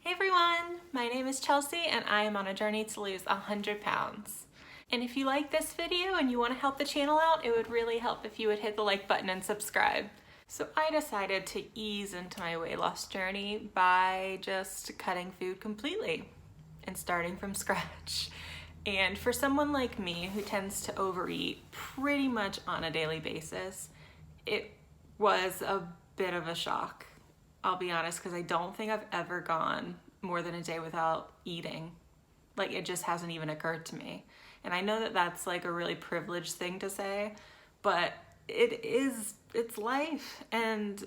Hey everyone, my name is Chelsea and I am on a journey to lose 100 pounds. And if you like this video and you want to help the channel out, it would really help if you would hit the like button and subscribe. So I decided to ease into my weight loss journey by just cutting food completely and starting from scratch. And for someone like me who tends to overeat pretty much on a daily basis, it was a bit of a shock. I'll be honest, because I don't think I've ever gone more than a day without eating. Like, it just hasn't even occurred to me. And I know that that's like a really privileged thing to say, but it's life. And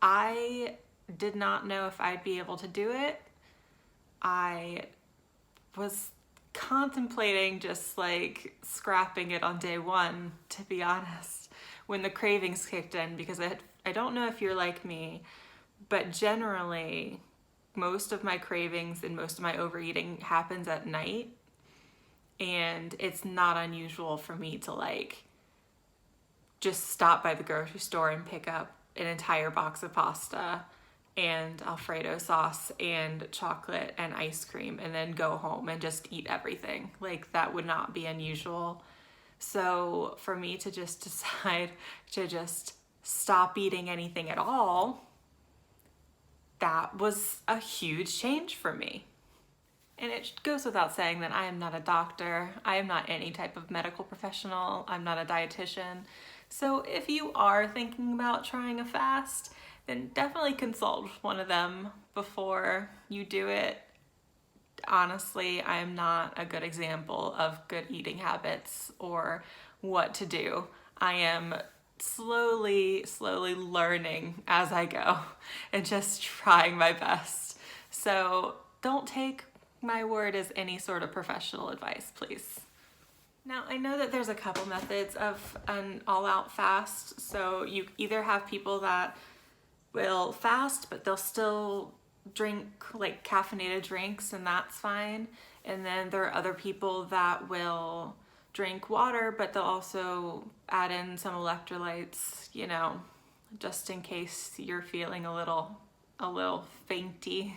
I did not know if I'd be able to do it. I was contemplating just like scrapping it on day one, to be honest, when the cravings kicked in, because I don't know if you're like me, but generally most of my cravings and most of my overeating happens at night, and it's not unusual for me to like just stop by the grocery store and pick up an entire box of pasta and Alfredo sauce and chocolate and ice cream and then go home and just eat everything. Like, that would not be unusual. So for me to just decide to just stop eating anything at all, that was a huge change for me. And it goes without saying that I am not a doctor. I am not any type of medical professional. I'm not a dietitian. So if you are thinking about trying a fast, then definitely consult with one of them before you do it. Honestly, I am not a good example of good eating habits or what to do. I am slowly learning as I go and just trying my best. So don't take my word as any sort of professional advice, please. Now, I know that there's a couple methods of an all-out fast. So you either have people that will fast, but they'll still drink like caffeinated drinks, and that's fine. And then there are other people that will drink water, but they'll also add in some electrolytes, just in case you're feeling a little fainty.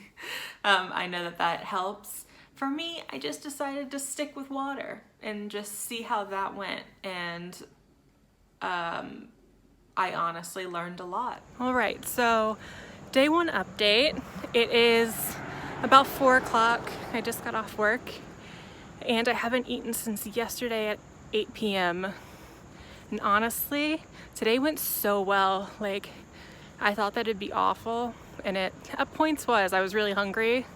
I know that helps. For me, I just decided to stick with water and just see how that went. And I honestly learned a lot. All right, so day one update. It is about 4 o'clock. I just got off work and I haven't eaten since yesterday at 8 p.m. And honestly, today went so well. Like, I thought that it'd be awful, and it at points was. I was really hungry,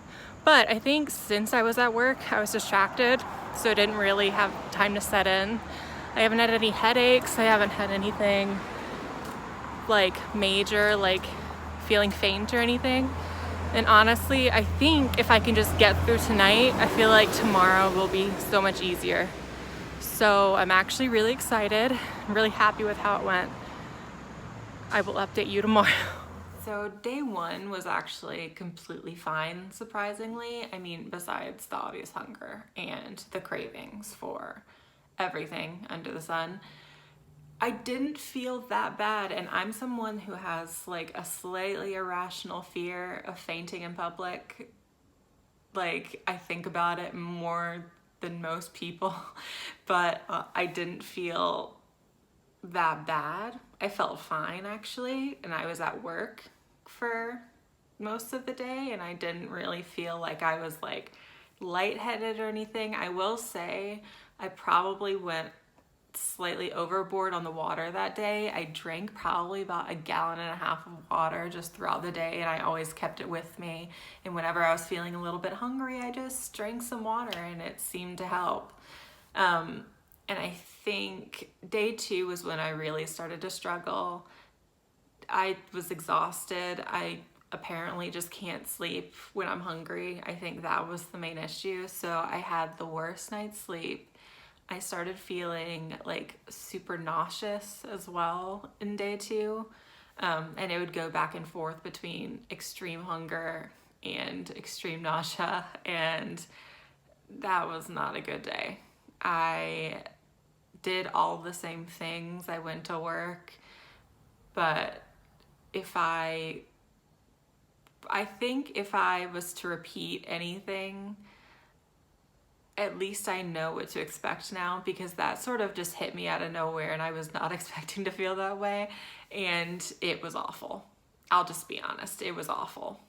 but I think since I was at work, I was distracted, so I didn't really have time to set in. I haven't had any headaches. I haven't had anything like major, like feeling faint or anything. And honestly, I think if I can just get through tonight, I feel like tomorrow will be so much easier. So I'm actually really excited. I'm really happy with how it went. I will update you tomorrow. So day one was actually completely fine, surprisingly. I mean, besides the obvious hunger and the cravings for everything under the sun, I didn't feel that bad. And I'm someone who has like a slightly irrational fear of fainting in public. Like, I think about it more than most people, but I didn't feel that bad. I felt fine, actually, and I was at work for most of the day, and I didn't really feel like I was like lightheaded or anything. I will say I probably went slightly overboard on the water that day. I drank probably about 1.5 gallons of water just throughout the day, and I always kept it with me. And whenever I was feeling a little bit hungry, I just drank some water, and it seemed to help. And I think day two was when I really started to struggle. I was exhausted. I apparently just can't sleep when I'm hungry. I think that was the main issue. So I had the worst night's sleep. I started feeling like super nauseous as well in day two. And it would go back and forth between extreme hunger and extreme nausea. And that was not a good day. I did all the same things. I went to work, but if I I think if I was to repeat anything, at least I know what to expect now, because that sort of just hit me out of nowhere and I was not expecting to feel that way, and it was awful. I'll just be honest, it was awful.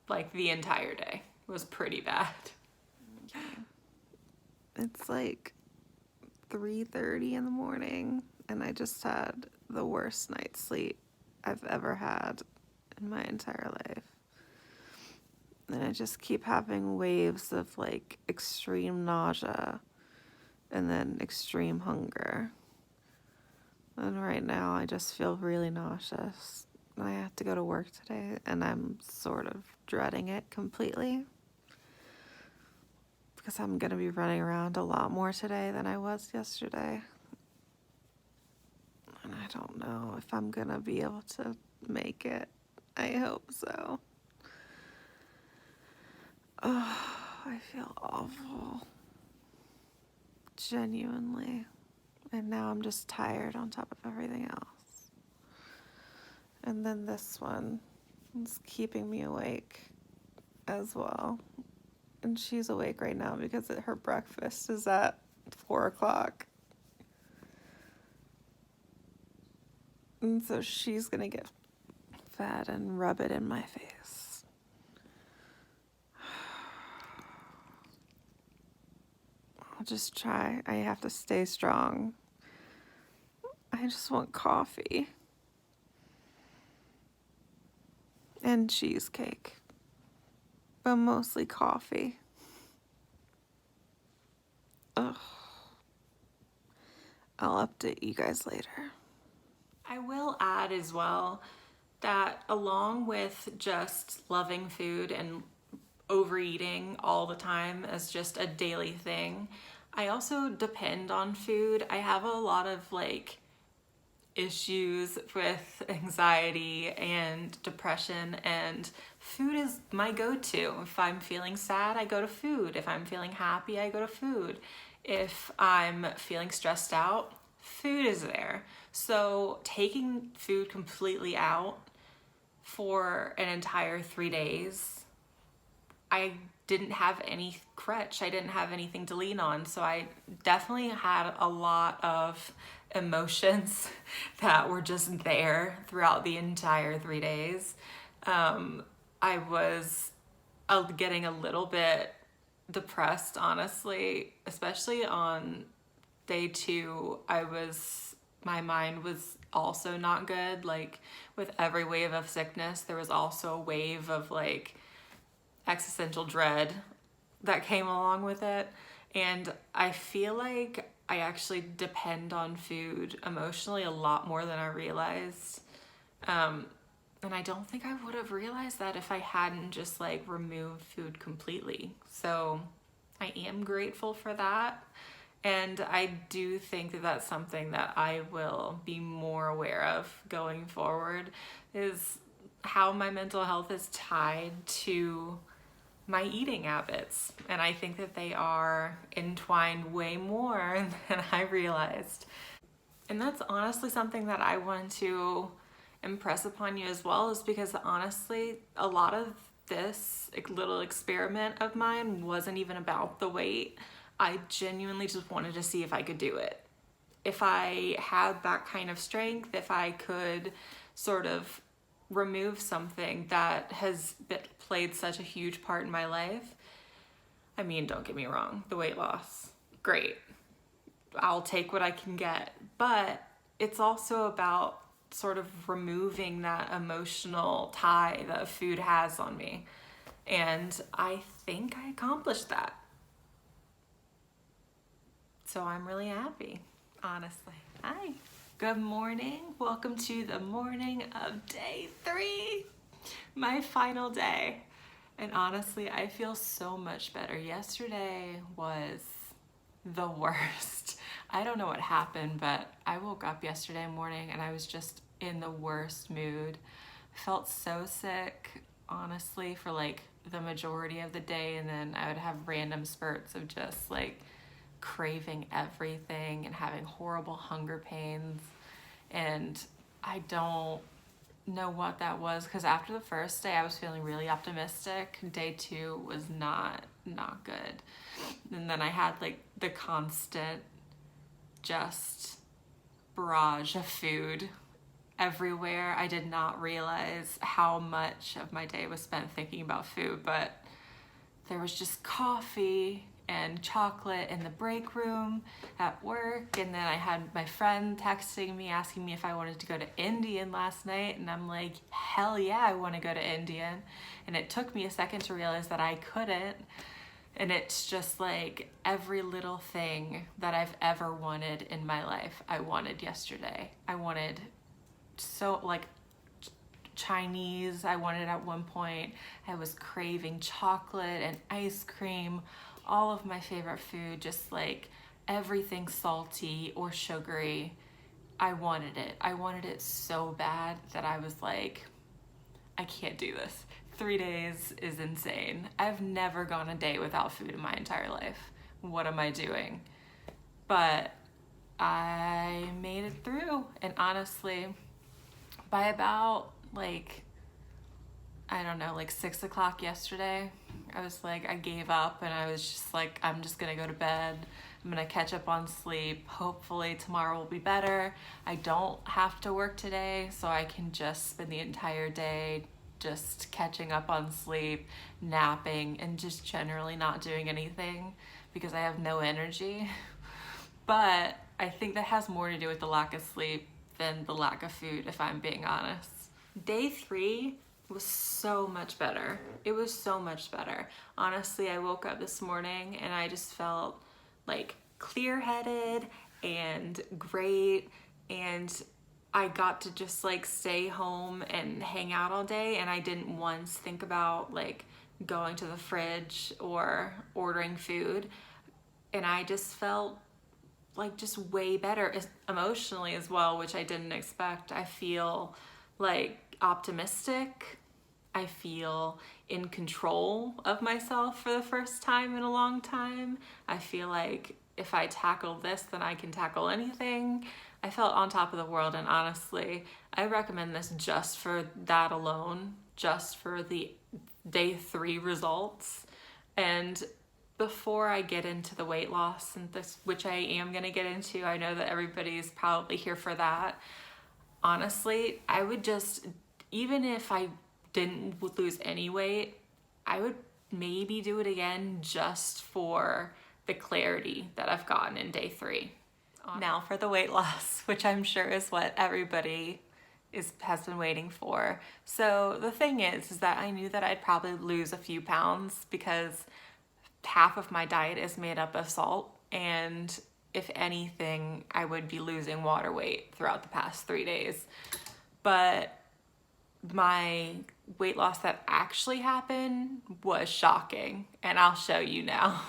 Like the entire day was pretty bad. It's like 3:30 in the morning and I just had the worst night's sleep I've ever had in my entire life. And I just keep having waves of like extreme nausea and then extreme hunger. And right now I just feel really nauseous. I have to go to work today and I'm sort of dreading it completely, because I'm going to be running around a lot more today than I was yesterday. And I don't know if I'm going to be able to make it. I hope so. Oh, I feel awful. Genuinely. And now I'm just tired on top of everything else. And then this one is keeping me awake as well. And she's awake right now because her breakfast is at 4 o'clock. And so she's gonna get fed and rub it in my face. I'll just try. I have to stay strong. I just want coffee. And cheesecake. But mostly coffee. Ugh. I'll update you guys later. I will add as well that along with just loving food and overeating all the time as just a daily thing, I also depend on food. I have a lot of like issues with anxiety and depression, and food is my go-to. If I'm feeling sad, I go to food. If I'm feeling happy, I go to food. If I'm feeling stressed out, food is there. So taking food completely out for an entire 3 days, I didn't have any crutch. I didn't have anything to lean on. So I definitely had a lot of emotions that were just there throughout the entire 3 days. I was getting a little bit depressed, honestly, especially on day 2. My mind was also not good. Like with every wave of sickness, there was also a wave of like existential dread that came along with it. And I feel like I actually depend on food emotionally a lot more than I realized. And I don't think I would have realized that if I hadn't just like removed food completely. So I am grateful for that. And I do think that that's something that I will be more aware of going forward, is how my mental health is tied to my eating habits. And I think that they are entwined way more than I realized. And that's honestly something that I want to impress upon you as well, is because honestly, a lot of this little experiment of mine wasn't even about the weight. I genuinely just wanted to see if I could do it. If I had that kind of strength, if I could sort of remove something that has played such a huge part in my life. I mean, don't get me wrong, the weight loss, great. I'll take what I can get. But it's also about sort of removing that emotional tie that food has on me. And I think I accomplished that. So I'm really happy, honestly. Hi. Good morning. Welcome to the morning of day 3, my final day. And honestly, I feel so much better. Yesterday was the worst. I don't know what happened, but I woke up yesterday morning and I was just in the worst mood. I felt so sick, honestly, for like the majority of the day, and then I would have random spurts of just like craving everything and having horrible hunger pains. And I don't know what that was, because after the first day I was feeling really optimistic. Day 2 was not good. And then I had like the constant just barrage of food everywhere. I did not realize how much of my day was spent thinking about food, but there was just coffee and chocolate in the break room at work. And then I had my friend texting me, asking me if I wanted to go to Indian last night. And I'm like, hell yeah, I want to go to Indian. And it took me a second to realize that I couldn't. And it's just like every little thing that I've ever wanted in my life, I wanted yesterday. I wanted so like Chinese, I wanted at one point. I was craving chocolate and ice cream, all of my favorite food, just like everything salty or sugary. I wanted it. I wanted it so bad that I was like, I can't do this. 3 days is insane. I've never gone a day without food in my entire life. What am I doing? But I made it through, and honestly, by about like, I don't know, like 6 o'clock yesterday, I was like, I gave up and I was just like, I'm just gonna go to bed. I'm gonna catch up on sleep. Hopefully tomorrow will be better. I don't have to work today, so I can just spend the entire day just catching up on sleep, napping, and just generally not doing anything because I have no energy. But I think that has more to do with the lack of sleep than the lack of food, if I'm being honest. Day 3 was so much better. It was so much better. Honestly, I woke up this morning and I just felt like clear-headed and great, and I got to just like stay home and hang out all day, and I didn't once think about like going to the fridge or ordering food. And I just felt like just way better emotionally as well, which I didn't expect. I feel like optimistic. I feel in control of myself for the first time in a long time. I feel like if I tackle this, then I can tackle anything. I felt on top of the world, and honestly, I recommend this just for that alone, just for the day 3 results. And before I get into the weight loss and this, which I am going to get into, I know that everybody's probably here for that. Honestly, I would just, even if I didn't lose any weight, I would maybe do it again just for the clarity that I've gotten in day 3. Now for the weight loss, which I'm sure is what everybody has been waiting for. So the thing is that I knew that I'd probably lose a few pounds because half of my diet is made up of salt, and if anything, I would be losing water weight throughout the past 3 days. But my weight loss that actually happened was shocking, and I'll show you now.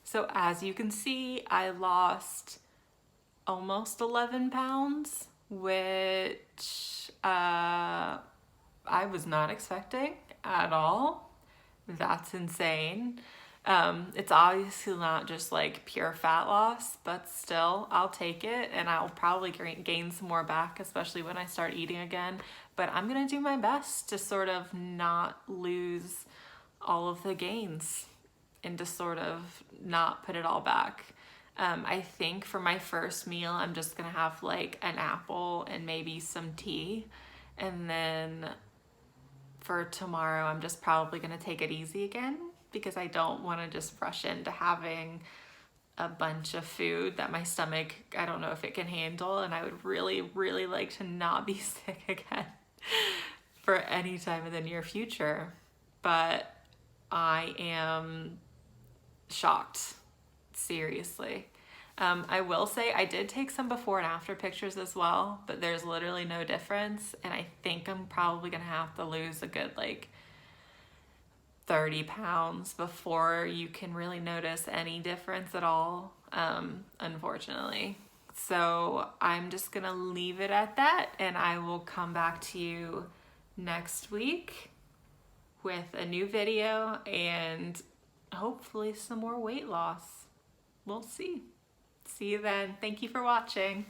So as you can see, I lost almost 11 pounds, which I was not expecting at all. That's insane. It's obviously not just like pure fat loss, but still, I'll take it, and I'll probably gain some more back, especially when I start eating again. But I'm gonna do my best to sort of not lose all of the gains and to sort of not put it all back. I think for my first meal, I'm just gonna have like an apple and maybe some tea. And then for tomorrow, I'm just probably gonna take it easy again because I don't wanna just rush into having a bunch of food that my stomach, I don't know if it can handle. And I would really, really like to not be sick again for any time in the near future. But I am shocked, seriously. I will say I did take some before and after pictures as well, but there's literally no difference, and I think I'm probably gonna have to lose a good like 30 pounds before you can really notice any difference at all, unfortunately. So I'm just gonna leave it at that, and I will come back to you next week with a new video and hopefully some more weight loss. We'll see. See you then. Thank you for watching.